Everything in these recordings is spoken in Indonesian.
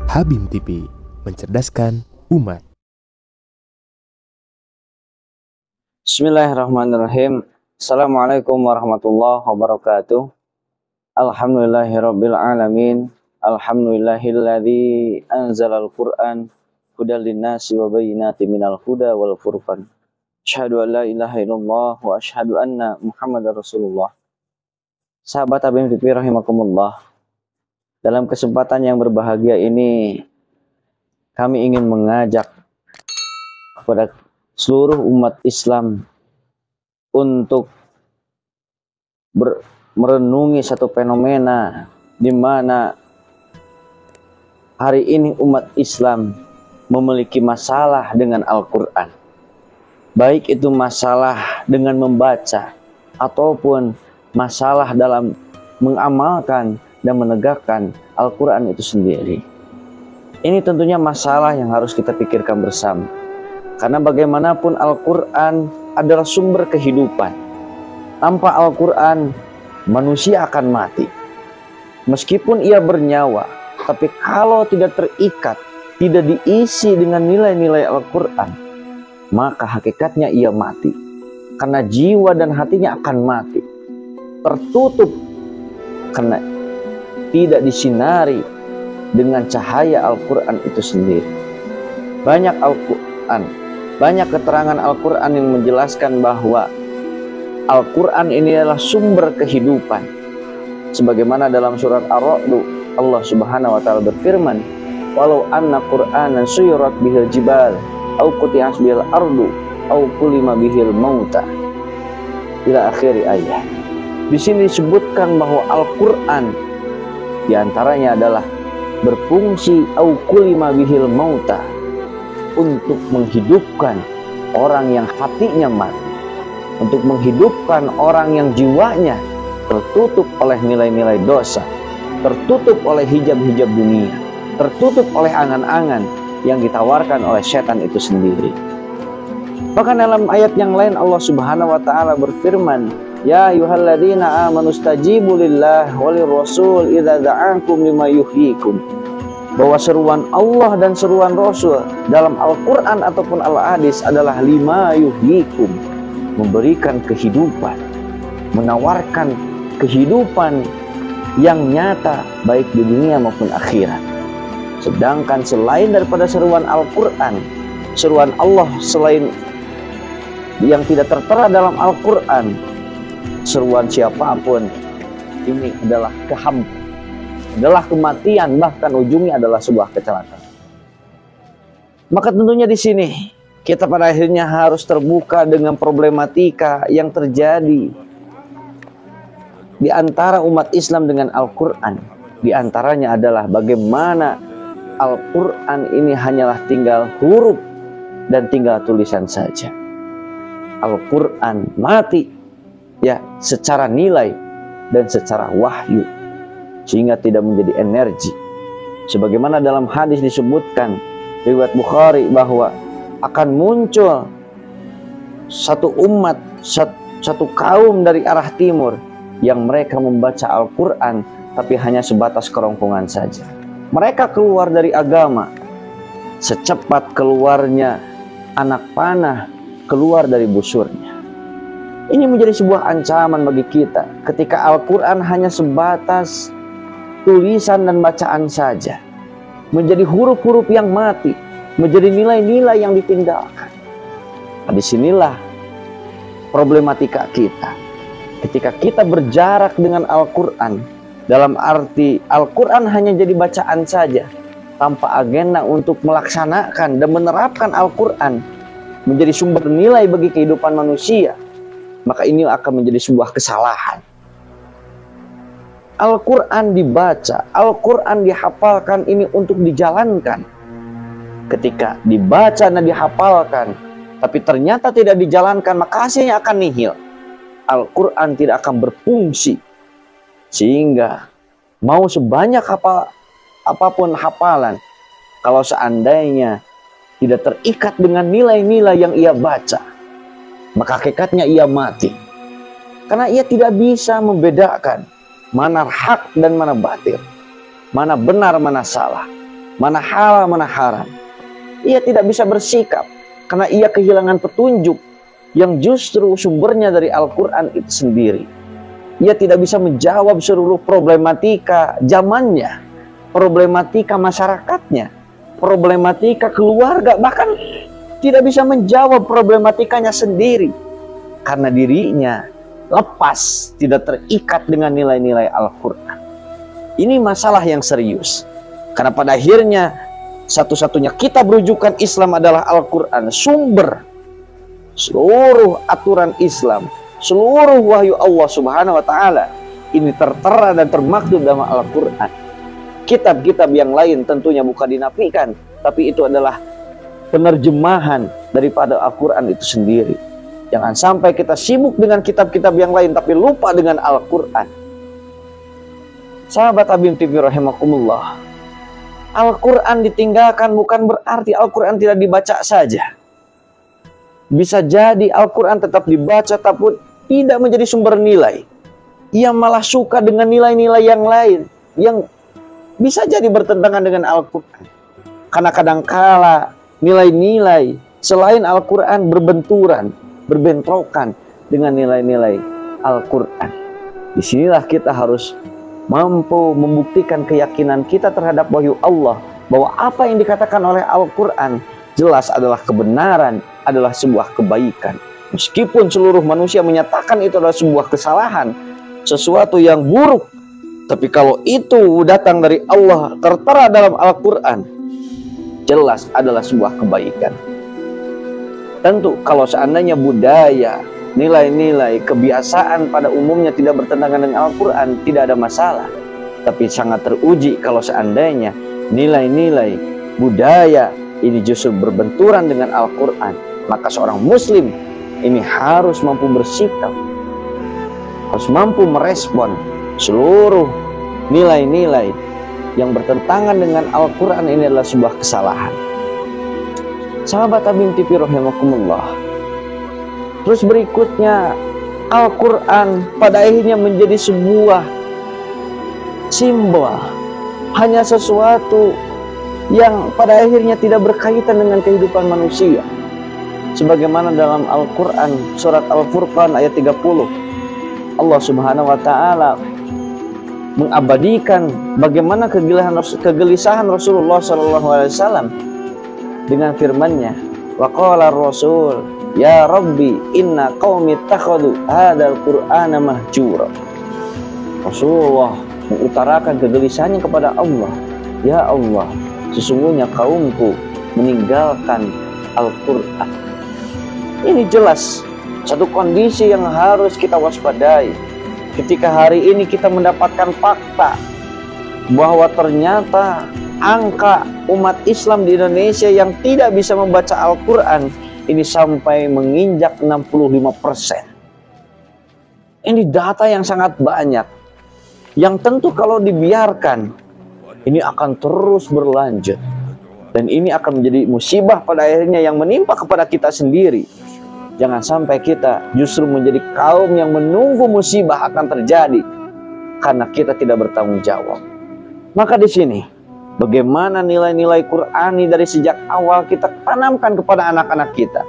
Habim TV, mencerdaskan umat. Bismillahirrahmanirrahim. Assalamualaikum warahmatullahi wabarakatuh. Alhamdulillahirabbil alamin. Alhamdulillahilladzi anzalal Qur'an hudal linnasi wa bayyinatin minal huda wal furqan. Asyhadu an la ilaha illallah wa asyhadu anna Muhammadar Rasulullah. Sahabat Habim TV rahimakumullah. Dalam kesempatan yang berbahagia ini kami ingin mengajak kepada seluruh umat Islam untuk merenungi satu fenomena di mana hari ini umat Islam memiliki masalah dengan Al-Quran. Baik itu masalah dengan membaca ataupun masalah dalam mengamalkan dan menegakkan Al-Quran itu sendiri. Ini tentunya masalah yang harus kita pikirkan bersama. Karena bagaimanapun Al-Quran adalah sumber kehidupan. Tanpa Al-Quran, manusia akan mati. Meskipun ia bernyawa, tapi kalau tidak terikat, tidak diisi dengan nilai-nilai Al-Quran, maka hakikatnya ia mati. Karena jiwa dan hatinya akan mati. Tertutup karena tidak disinari dengan cahaya Al-Quran itu sendiri. Banyak keterangan Al-Quran yang menjelaskan bahwa Al-Quran ini adalah sumber kehidupan. Sebagaimana dalam surat Ar-Ra'd, Allah Subhanahu wa taala berfirman, "Walau anna Qur'anan suyirat bihil jibal, au quti'at bihil ardu, au kulima bihil mauta." Ila akhir ayat. Di sini disebutkan bahwa Al-Quran diantaranya adalah berfungsi au kulima bihil mauta, untuk menghidupkan orang yang hatinya mati, untuk menghidupkan orang yang jiwanya tertutup oleh nilai-nilai dosa, tertutup oleh hijab-hijab dunia, tertutup oleh angan-angan yang ditawarkan oleh setan itu sendiri. Bahkan dalam ayat yang lain Allah Subhanahu wa taala berfirman, "Ya ayyuhalladzina amanu stajibu lillahi walir rasul idza da'akum lima yuhyikum." Bahwa seruan Allah dan seruan Rasul dalam Al-Quran ataupun Al-Hadis adalah lima yuhyikum, memberikan kehidupan, menawarkan kehidupan yang nyata baik di dunia maupun akhirat. Sedangkan selain daripada seruan Al-Quran, seruan Allah selain yang tidak tertera dalam Al-Quran, seruan siapapun ini adalah adalah kematian, bahkan ujungnya adalah sebuah kecelakaan. Maka tentunya di sini kita pada akhirnya harus terbuka dengan problematika yang terjadi di antara umat Islam dengan Al-Quran. Di antaranya adalah bagaimana Al-Quran ini hanyalah tinggal huruf dan tinggal tulisan saja. Al-Quran mati ya secara nilai dan secara wahyu, sehingga tidak menjadi energi. Sebagaimana dalam hadis disebutkan riwayat Bukhari bahwa akan muncul satu umat, satu kaum dari arah timur yang mereka membaca Al-Quran tapi hanya sebatas kerongkongan saja. Mereka keluar dari agama secepat keluarnya anak panah keluar dari busurnya. Ini menjadi sebuah ancaman bagi kita ketika Al-Quran hanya sebatas tulisan dan bacaan saja, menjadi huruf-huruf yang mati, menjadi nilai-nilai yang ditinggalkan. Nah, disinilah problematika kita. Ketika kita berjarak dengan Al-Quran, dalam arti Al-Quran hanya jadi bacaan saja, tanpa agenda untuk melaksanakan dan menerapkan Al-Quran menjadi sumber nilai bagi kehidupan manusia, maka ini akan menjadi sebuah kesalahan. Al-Quran dibaca, Al-Quran dihafalkan ini untuk dijalankan. Ketika dibaca dan dihafalkan, tapi ternyata tidak dijalankan, maka hasilnya akan nihil. Al-Quran tidak akan berfungsi. Sehingga mau sebanyak apapun hafalan, kalau seandainya tidak terikat dengan nilai-nilai yang ia baca, maka hakikatnya ia mati. Karena ia tidak bisa membedakan mana hak dan mana batil, mana benar mana salah, mana halal mana haram. Ia tidak bisa bersikap karena ia kehilangan petunjuk yang justru sumbernya dari Al-Quran itu sendiri. Ia tidak bisa menjawab seluruh problematika zamannya, problematika masyarakatnya, problematika keluarga, bahkan tidak bisa menjawab problematikanya sendiri karena dirinya lepas, tidak terikat dengan nilai-nilai Al-Quran. Ini masalah yang serius, karena pada akhirnya satu-satunya kitab rujukan Islam adalah Al-Quran, sumber seluruh aturan Islam, seluruh wahyu Allah Subhanahu wa Ta'ala. Ini tertera dan termaktub dalam Al-Quran. Kitab-kitab yang lain tentunya bukan dinafikan, tapi itu adalah penerjemahan daripada Al-Quran itu sendiri. Jangan sampai kita sibuk dengan kitab-kitab yang lain tapi lupa dengan Al-Quran. Sahabat Habib TV rahimakumullah, Al-Quran ditinggalkan bukan berarti Al-Quran tidak dibaca saja. Bisa jadi Al-Quran tetap dibaca tapi tidak menjadi sumber nilai. Ia malah suka dengan nilai-nilai yang lain yang bisa jadi bertentangan dengan Al-Quran. Karena kadangkala nilai-nilai selain Al-Quran berbentrokan dengan nilai-nilai Al-Quran. Disinilah kita harus mampu membuktikan keyakinan kita terhadap wahyu Allah, bahwa apa yang dikatakan oleh Al-Quran jelas adalah kebenaran, adalah sebuah kebaikan. Meskipun seluruh manusia menyatakan itu adalah sebuah kesalahan, sesuatu yang buruk, tapi kalau itu datang dari Allah, tertera dalam Al-Quran, jelas adalah sebuah kebaikan. Tentu kalau seandainya budaya, nilai-nilai, kebiasaan pada umumnya tidak bertentangan dengan Al-Quran, tidak ada masalah. Tapi sangat teruji kalau seandainya nilai-nilai, budaya ini justru berbenturan dengan Al-Quran, maka seorang muslim ini harus mampu bersikap, harus mampu merespon seluruh nilai-nilai yang bertentangan dengan Al-Quran. Ini adalah sebuah kesalahan. Sahabat Habib TV rahimakumullah, terus berikutnya Al-Quran pada akhirnya menjadi sebuah simbol, hanya sesuatu yang pada akhirnya tidak berkaitan dengan kehidupan manusia. Sebagaimana dalam Al-Quran surat Al-Furqan ayat 30, Allah Subhanahu wa Ta'ala mengabadikan bagaimana kegelisahan Rasulullah SAW dengan firman-Nya, wa qala ar-rasul ya rabbi inna qaumi ittakhadhu hadzal qur'ana mahjura. Rasulullah mengutarakan kegelisahannya kepada Allah, ya Allah, sesungguhnya kaumku meninggalkan Al-Quran. Ini jelas satu kondisi yang harus kita waspadai ketika hari ini kita mendapatkan fakta bahwa ternyata angka umat Islam di Indonesia yang tidak bisa membaca Al-Quran ini sampai menginjak 65%. Ini data yang sangat banyak, yang tentu kalau dibiarkan ini akan terus berlanjut, dan ini akan menjadi musibah pada akhirnya yang menimpa kepada kita sendiri. Jangan sampai kita justru menjadi kaum yang menunggu musibah akan terjadi karena kita tidak bertanggung jawab. Maka di sini bagaimana nilai-nilai Qur'ani dari sejak awal kita tanamkan kepada anak-anak kita,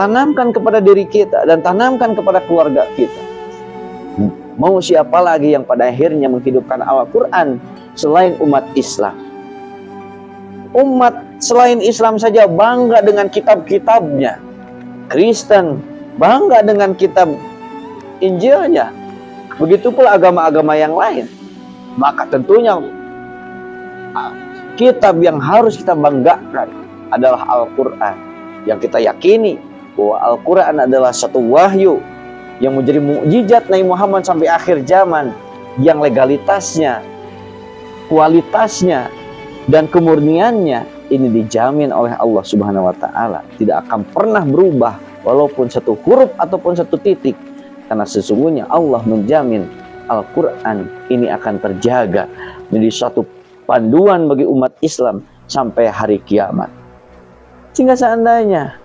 tanamkan kepada diri kita, dan tanamkan kepada keluarga kita. Mau siapa lagi yang pada akhirnya menghidupkan Al-Quran selain umat Islam? Umat selain Islam saja bangga dengan kitab-kitabnya. Kristen bangga dengan kitab Injilnya. Begitu pula agama-agama yang lain. Maka tentunya kitab yang harus kita banggakan adalah Al-Quran, yang kita yakini bahwa Al-Quran adalah satu wahyu yang menjadi mukjizat Nabi Muhammad sampai akhir zaman, yang legalitasnya, kualitasnya, dan kemurniannya ini dijamin oleh Allah Subhanahu wa Ta'ala, tidak akan pernah berubah walaupun satu huruf ataupun satu titik, karena sesungguhnya Allah menjamin Al-Quran ini akan terjaga menjadi suatu panduan bagi umat Islam sampai hari kiamat. Sehingga seandainya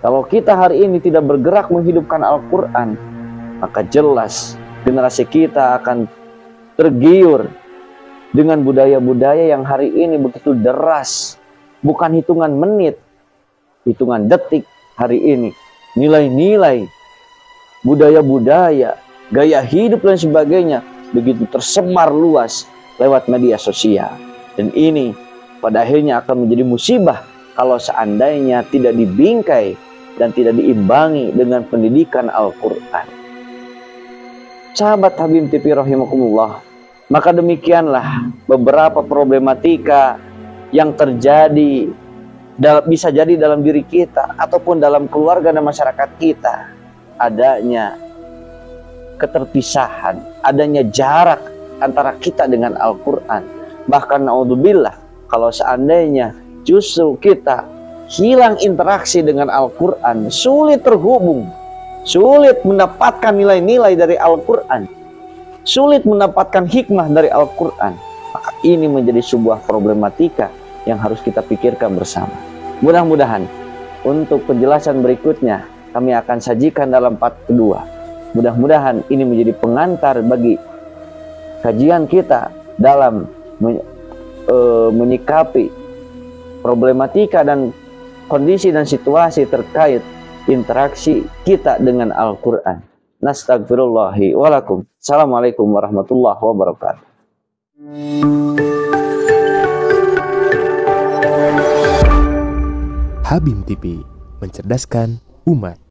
kalau kita hari ini tidak bergerak menghidupkan Al-Quran, maka jelas generasi kita akan tergiur dengan budaya-budaya yang hari ini begitu deras. Bukan hitungan menit, hitungan detik hari ini. Nilai-nilai, budaya-budaya, gaya hidup dan sebagainya begitu tersebar luas lewat media sosial. Dan ini pada akhirnya akan menjadi musibah kalau seandainya tidak dibingkai dan tidak diimbangi dengan pendidikan Al-Quran. Sahabat Habib TV rahimakumullah, maka demikianlah beberapa problematika yang terjadi bisa jadi dalam diri kita ataupun dalam keluarga dan masyarakat kita. Adanya keterpisahan, adanya jarak antara kita dengan Al-Quran. Bahkan naudzubillah, kalau seandainya justru kita hilang interaksi dengan Al-Quran, sulit terhubung, sulit mendapatkan nilai-nilai dari Al-Quran, sulit mendapatkan hikmah dari Al-Quran, maka ini menjadi sebuah problematika yang harus kita pikirkan bersama. Mudah-mudahan untuk penjelasan berikutnya kami akan sajikan dalam part kedua. Mudah-mudahan ini menjadi pengantar bagi kajian kita dalam menyikapi problematika dan kondisi dan situasi terkait interaksi kita dengan Al-Quran. Nastagfirullahi walakum. Assalamualaikum warahmatullahi wabarakatuh. Habim TV, mencerdaskan umat.